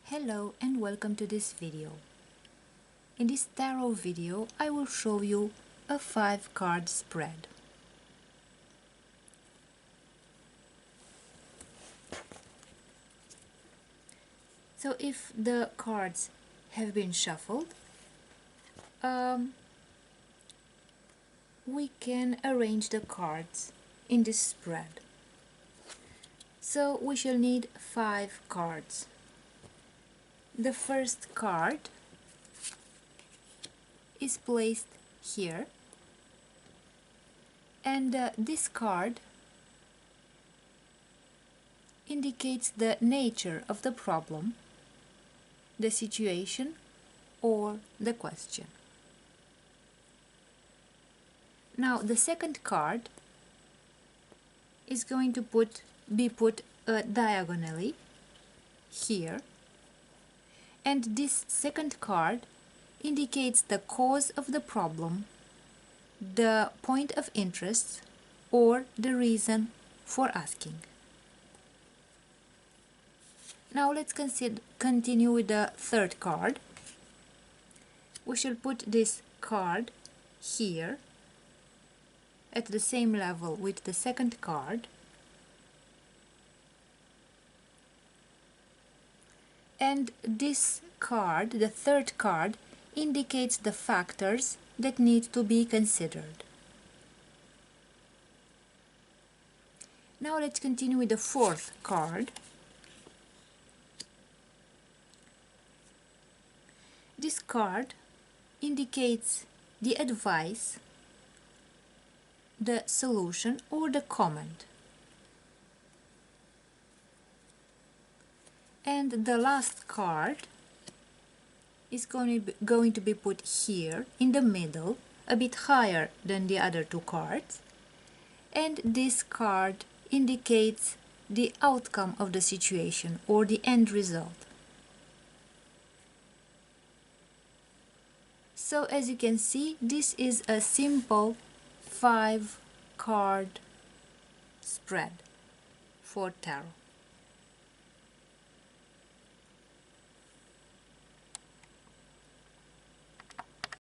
Hello and welcome to this video. In this tarot video I will show you a 5-card spread. So if the cards have been shuffled, we can arrange the cards in this spread. So we shall need 5 cards. The first card is placed here, and this card indicates the nature of the problem, the situation, or the question. Now the second card is going to be put diagonally here, and this second card indicates the cause of the problem, the point of interest, or the reason for asking. Now let's continue with the third card. We shall put this card here at the same level with the second card, and this card, the third card, indicates the factors that need to be considered. Now let's continue with the fourth card. This card indicates the advice, the solution, or the comment. And the last card is going to be put here in the middle, a bit higher than the other two cards. And this card indicates the outcome of the situation or the end result. So as you can see, this is a simple 5-card spread for tarot.